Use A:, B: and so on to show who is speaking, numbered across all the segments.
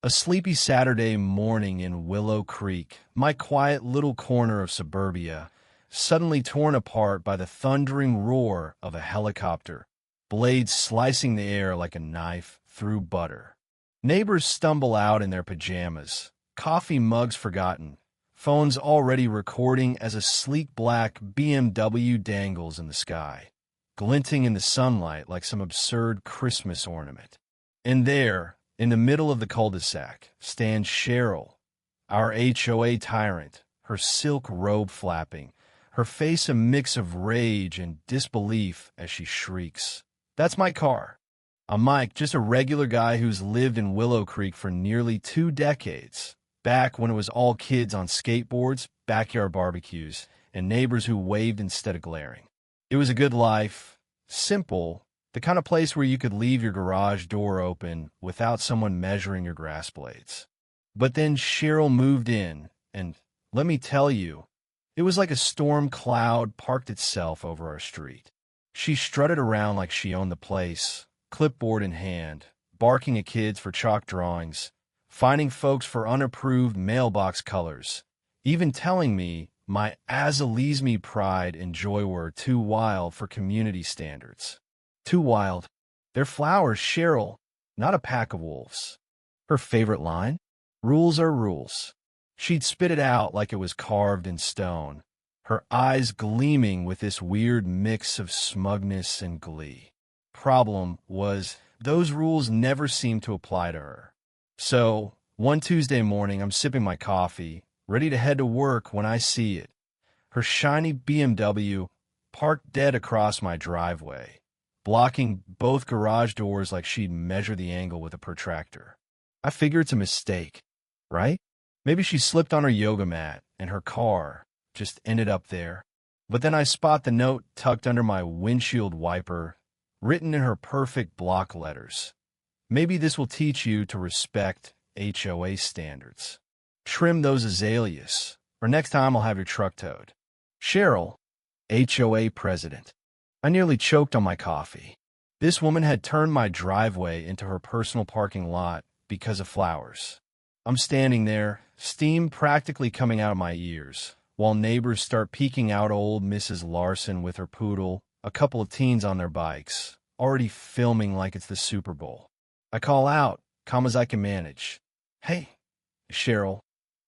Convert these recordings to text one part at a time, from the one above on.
A: A sleepy Saturday morning in Willow Creek, my quiet little corner of suburbia, suddenly torn apart by the thundering roar of a helicopter, blades slicing the air like a knife through butter. Neighbors stumble out in their pajamas, coffee mugs forgotten, phones already recording as a sleek black BMW dangles in the sky, glinting in the sunlight like some absurd Christmas ornament. And there, in the middle of the cul-de-sac, stands Cheryl, our HOA tyrant, her silk robe flapping, her face a mix of rage and disbelief as she shrieks. "That's my car. I'm Mike, just a regular guy who's lived in Willow Creek for nearly 2 decades, back when it was all kids on skateboards, backyard barbecues, and neighbors who waved instead of glaring. It was a good life, simple, the kind of place where you could leave your garage door open without someone measuring your grass blades. But then Cheryl moved in, and let me tell you, it was like a storm cloud parked itself over our street. She strutted around like she owned the place, clipboard in hand, barking at kids for chalk drawings, finding folks for unapproved mailbox colors, even telling me my as-a-lease-me pride and joy were too wild for community standards. Too wild. They're flowers, Cheryl, not a pack of wolves. Her favorite line? Rules are rules. She'd spit it out like it was carved in stone, her eyes gleaming with this weird mix of smugness and glee. Problem was, those rules never seemed to apply to her. So, one Tuesday morning, I'm sipping my coffee, ready to head to work when I see it. Her shiny BMW parked dead across my driveway, blocking both garage doors like she'd measure the angle with a protractor. I figure it's a mistake, right? Maybe she slipped on her yoga mat and her car just ended up there. But then I spot the note tucked under my windshield wiper, written in her perfect block letters. Maybe this will teach you to respect HOA standards. Trim those azaleas, or next time I'll have your truck towed. Cheryl, HOA president. I nearly choked on my coffee. This woman had turned my driveway into her personal parking lot because of flowers. I'm standing there, steam practically coming out of my ears, while neighbors start peeking out old Mrs. Larson with her poodle, a couple of teens on their bikes, already filming like it's the Super Bowl. I call out, calm as I can manage. "Hey, Cheryl,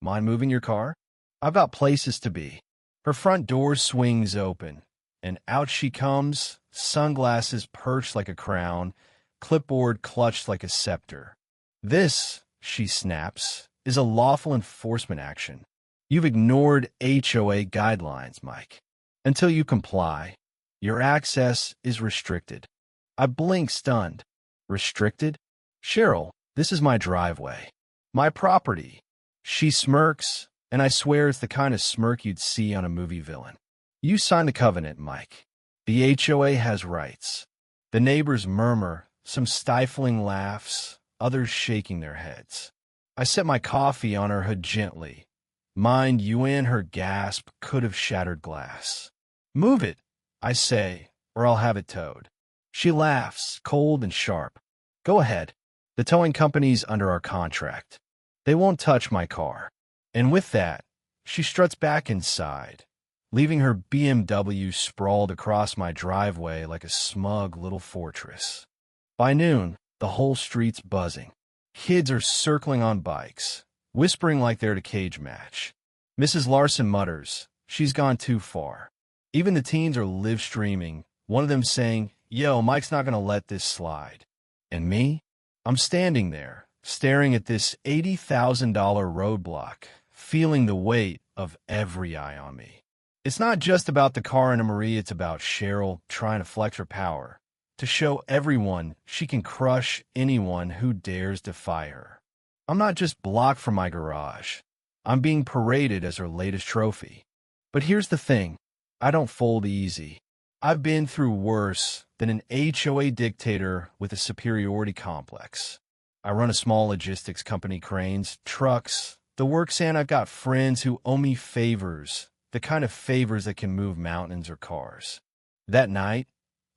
A: mind moving your car? I've got places to be." Her front door swings open, and out she comes, sunglasses perched like a crown, clipboard clutched like a scepter. "This," she snaps, "is a lawful enforcement action. You've ignored HOA guidelines, Mike. Until you comply, your access is restricted." I blink stunned. Restricted? Cheryl, this is my driveway. My property. She smirks, and I swear it's the kind of smirk you'd see on a movie villain. "You signed the covenant, Mike. The HOA has rights." The neighbors murmur, some stifling laughs, others shaking their heads. I set my coffee on her hood gently. Mind you, in her gasp could have shattered glass. "Move it," I say, "or I'll have it towed." She laughs, cold and sharp. "Go ahead. The towing company's under our contract. They won't touch my car." And with that, she struts back inside, leaving her BMW sprawled across my driveway like a smug little fortress. By noon, the whole street's buzzing. Kids are circling on bikes, whispering like they're at a cage match. Mrs. Larson mutters, "She's gone too far." Even the teens are live streaming, one of them saying, "Yo, Mike's not going to let this slide." And me? I'm standing there, staring at this $80,000 roadblock, feeling the weight of every eye on me. It's not just about the car and Marie, it's about Cheryl trying to flex her power, to show everyone she can crush anyone who dares defy her. I'm not just blocked from my garage. I'm being paraded as her latest trophy. But here's the thing. I don't fold easy. I've been through worse than an HOA dictator with a superiority complex. I run a small logistics company, cranes, trucks, the works, and I've got friends who owe me favors, the kind of favors that can move mountains or cars. That night,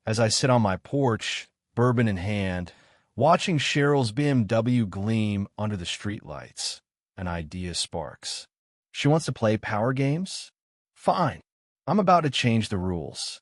A: as I sit on my porch, bourbon in hand, Watching Cheryl's BMW gleam under the streetlights, an idea sparks. She wants to play power games? Fine. I'm about to change the rules.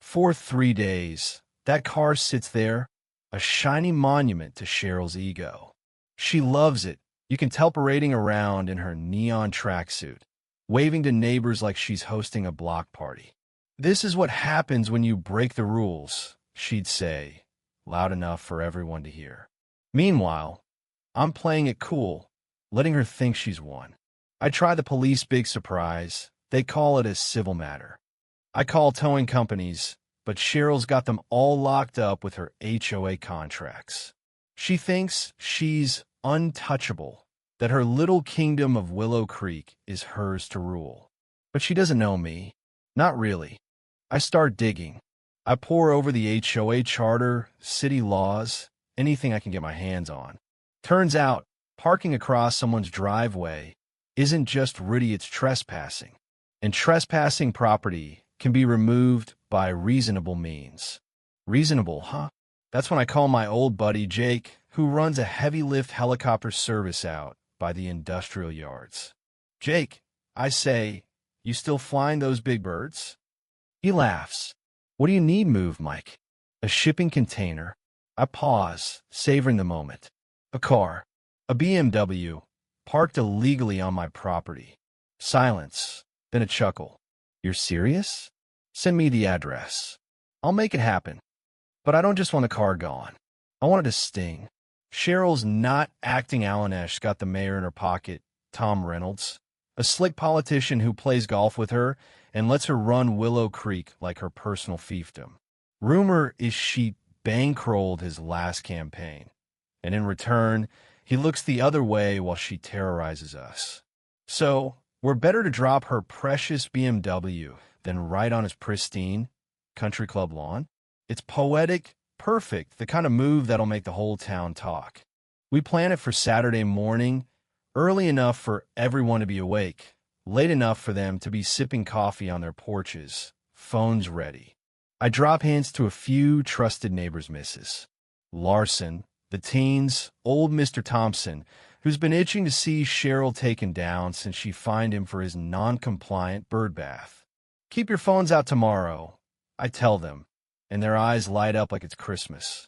A: For 3 days, that car sits there, a shiny monument to Cheryl's ego. She loves it. You can tell parading around in her neon tracksuit, waving to neighbors like she's hosting a block party. This is what happens when you break the rules, she'd say, loud enough for everyone to hear. Meanwhile, I'm playing it cool, letting her think she's won. I try the police big surprise. They call it a civil matter. I call towing companies, but Cheryl's got them all locked up with her HOA contracts. She thinks she's untouchable, that her little kingdom of Willow Creek is hers to rule. But she doesn't know me. Not really. I start digging. I pore over the HOA charter, city laws, anything I can get my hands on. Turns out, parking across someone's driveway isn't just Rudy, it's trespassing. And trespassing property can be removed by reasonable means. Reasonable, huh? That's when I call my old buddy Jake, who runs a heavy lift helicopter service out by the industrial yards. Jake, I say, you still flying those big birds? He laughs. What do you need moved, Mike? A shipping container. I pause, savoring the moment. A car. A BMW. Parked illegally on my property. Silence. Then a chuckle. You're serious? Send me the address. I'll make it happen. But I don't just want a car gone. I want it to sting. Cheryl's not acting Alanesh got the mayor in her pocket, Tom Reynolds, a slick politician who plays golf with her and lets her run Willow Creek like her personal fiefdom. Rumor is she bankrolled his last campaign, and in return, he looks the other way while she terrorizes us. So, we're better to drop her precious BMW than ride on his pristine country club lawn. It's poetic, perfect, the kind of move that'll make the whole town talk. We plan it for Saturday morning, early enough for everyone to be awake, late enough for them to be sipping coffee on their porches, phones ready. I drop hints to a few trusted neighbors' misses. Larson, the teens, old Mr. Thompson, who's been itching to see Cheryl taken down since she fined him for his non-compliant bird bath. Keep your phones out tomorrow, I tell them, and their eyes light up like it's Christmas.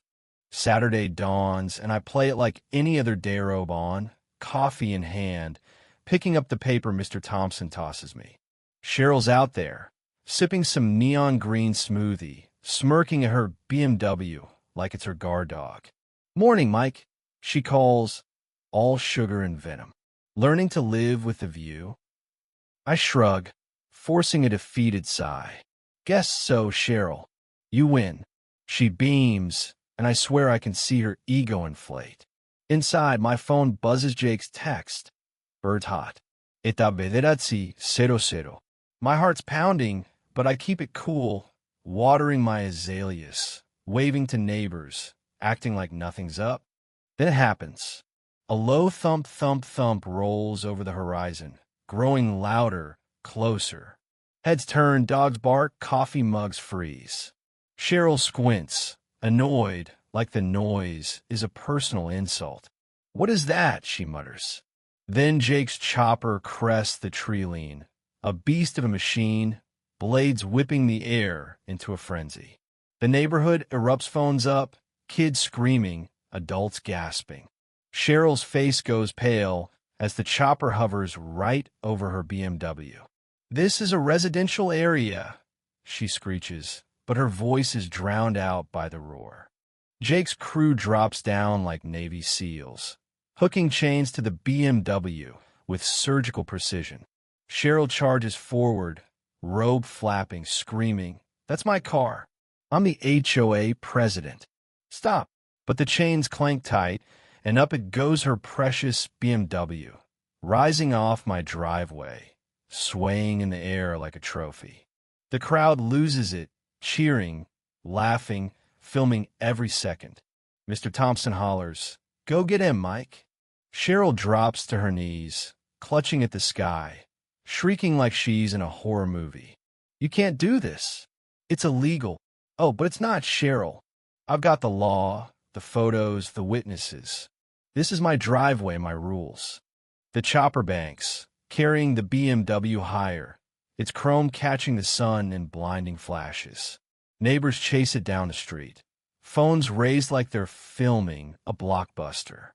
A: Saturday dawns, and I play it like any other day robe on, coffee in hand, picking up the paper Mr. Thompson tosses me. Cheryl's out there, sipping some neon green smoothie, smirking at her BMW like it's her guard dog. Morning, Mike, she calls, all sugar and venom. Learning to live with the view? I shrug, forcing a defeated sigh. Guess so, Cheryl. You win. She beams, and I swear I can see her ego inflate. Inside, my phone buzzes Jake's text. Bird hot. Eta vederatsi 00. My heart's pounding, but I keep it cool, watering my azaleas, waving to neighbors, acting like nothing's up. Then it happens. A low thump, thump, thump rolls over the horizon, growing louder, closer. Heads turn, dogs bark, coffee mugs freeze. Cheryl squints, annoyed, like the noise is a personal insult. What is that? She mutters. Then Jake's chopper crests the tree lean, a beast of a machine, blades whipping the air into a frenzy. The neighborhood erupts, phones up, kids screaming, adults gasping. Cheryl's face goes pale as the chopper hovers right over her BMW. This is a residential area, she screeches, but her voice is drowned out by the roar. Jake's crew drops down like Navy SEALs, hooking chains to the BMW with surgical precision. Cheryl charges forward, robe flapping, screaming, "That's my car. I'm the HOA president." Stop. But the chains clank tight, and up it goes her precious BMW, rising off my driveway, swaying in the air like a trophy. The crowd loses it, cheering, laughing, filming every second. Mr. Thompson hollers, "Go get him, Mike." Cheryl drops to her knees, clutching at the sky, shrieking like she's in a horror movie. "You can't do this. It's illegal." "Oh, but it's not, Cheryl. I've got the law, the photos, the witnesses. This is my driveway, my rules. The chopper banks, carrying the BMW higher, its chrome catching the sun in blinding flashes. Neighbors chase it down the street, phones raised like they're filming a blockbuster.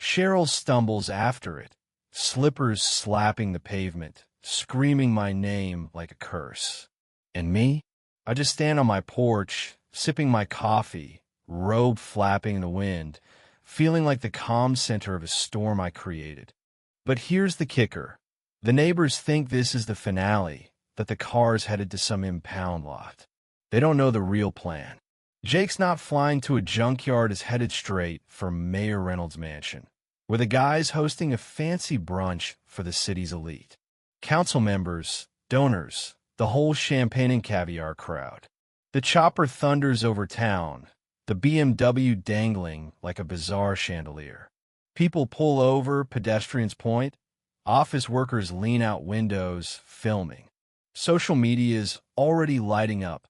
A: Cheryl stumbles after it, slippers slapping the pavement, screaming my name like a curse. And me? I just stand on my porch, sipping my coffee, robe flapping in the wind, feeling like the calm center of a storm I created. But here's the kicker. The neighbors think this is the finale, that the car's headed to some impound lot. They don't know the real plan. Jake's not flying to a junkyard, is headed straight for Mayor Reynolds' mansion, where the guy's hosting a fancy brunch for the city's elite. Council members, donors, the whole champagne and caviar crowd. The chopper thunders over town, the BMW dangling like a bizarre chandelier. People pull over, pedestrians point, office workers lean out windows, filming. Social media is already lighting up.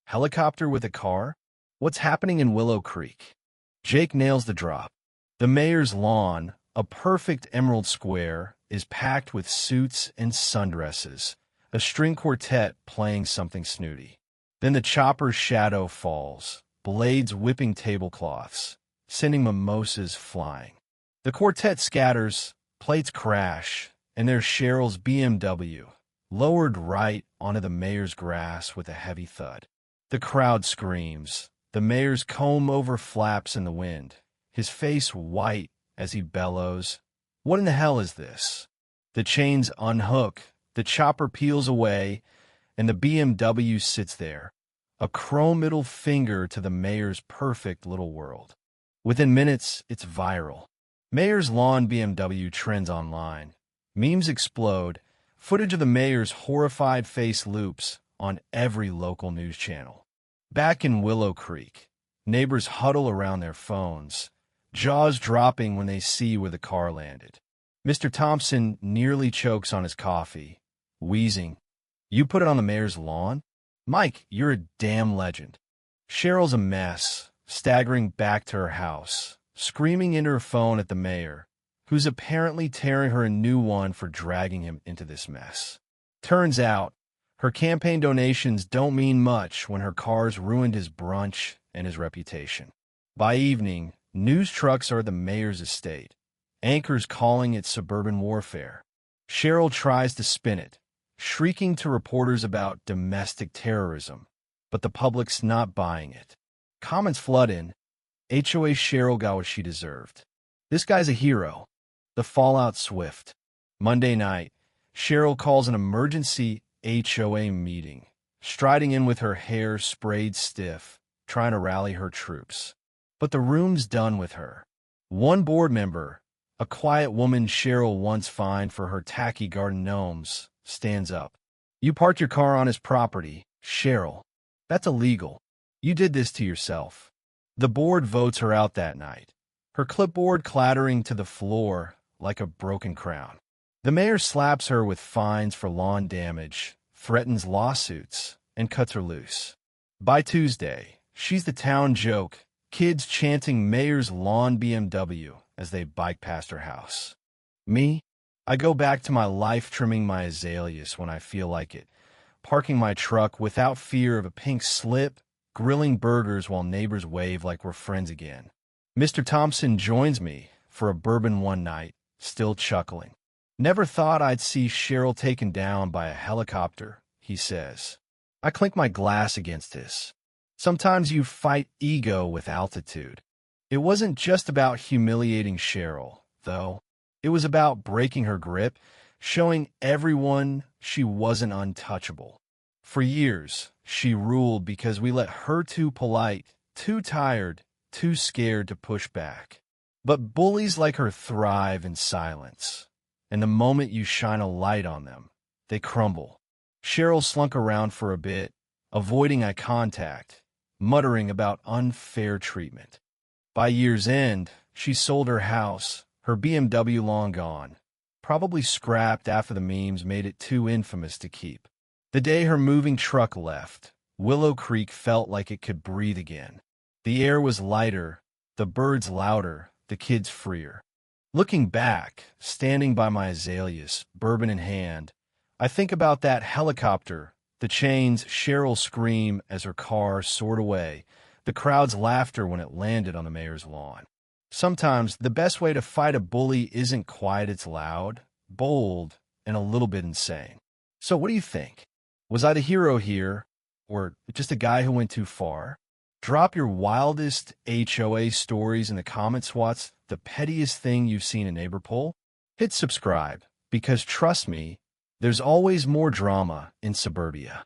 A: Helicopter with a car? What's happening in Willow Creek? Jake nails the drop. The mayor's lawn, a perfect emerald square, is packed with suits and sundresses, a string quartet playing something snooty. Then the chopper's shadow falls, blades whipping tablecloths, sending mimosas flying. The quartet scatters, plates crash, and there's Cheryl's BMW, lowered right onto the mayor's grass with a heavy thud. The crowd screams. The mayor's comb-over flaps in the wind, his face white as he bellows, "What in the hell is this?" The chains unhook, the chopper peels away, and the BMW sits there, a chrome middle finger to the mayor's perfect little world. Within minutes, it's viral. Mayor's lawn BMW trends online. Memes explode. Footage of the mayor's horrified face loops on every local news channel. Back in Willow Creek, neighbors huddle around their phones, jaws dropping when they see where the car landed. Mr. Thompson nearly chokes on his coffee, wheezing, "You put it on the mayor's lawn? Mike, you're a damn legend." Cheryl's a mess, staggering back to her house, screaming into her phone at the mayor, who's apparently tearing her a new one for dragging him into this mess. Turns out, her campaign donations don't mean much when her car's ruined his brunch and his reputation. By evening, news trucks are at the mayor's estate, anchors calling it suburban warfare. Cheryl tries to spin it, shrieking to reporters about domestic terrorism, but the public's not buying it. Comments flood in. HOA Cheryl got what she deserved. This guy's a hero. The fallout's swift. Monday night, Cheryl calls an emergency HOA meeting, striding in with her hair sprayed stiff, trying to rally her troops. But the room's done with her. One board member, a quiet woman Cheryl once fined for her tacky garden gnomes, stands up. "You parked your car on his property, Cheryl. That's illegal. You did this to yourself." The board votes her out that night, her clipboard clattering to the floor like a broken crown. The mayor slaps her with fines for lawn damage, threatens lawsuits, and cuts her loose. By Tuesday, she's the town joke, kids chanting mayor's lawn BMW as they bike past her house. Me? I go back to my life trimming my azaleas when I feel like it, parking my truck without fear of a pink slip, grilling burgers while neighbors wave like we're friends again. Mr. Thompson joins me for a bourbon one night, still chuckling. "Never thought I'd see Cheryl taken down by a helicopter," he says. I clink my glass against his. Sometimes you fight ego with altitude. It wasn't just about humiliating Cheryl, though. It was about breaking her grip, showing everyone she wasn't untouchable. For years, she ruled because we let her too polite, too tired, too scared to push back. But bullies like her thrive in silence. And the moment you shine a light on them, they crumble. Cheryl slunk around for a bit, avoiding eye contact, muttering about unfair treatment. By year's end, she sold her house, her BMW long gone, probably scrapped after the memes made it too infamous to keep. The day her moving truck left, Willow Creek felt like it could breathe again. The air was lighter, the birds louder, the kids freer. Looking back, standing by my azaleas, bourbon in hand, I think about that helicopter, the chains Cheryl scream as her car soared away, the crowd's laughter when it landed on the mayor's lawn. Sometimes the best way to fight a bully isn't quiet, it's loud, bold, and a little bit insane. So what do you think? Was I the hero here, or just a guy who went too far? Drop your wildest HOA stories in the comments. What's the pettiest thing you've seen a neighbor pull? Hit subscribe, because trust me, there's always more drama in suburbia.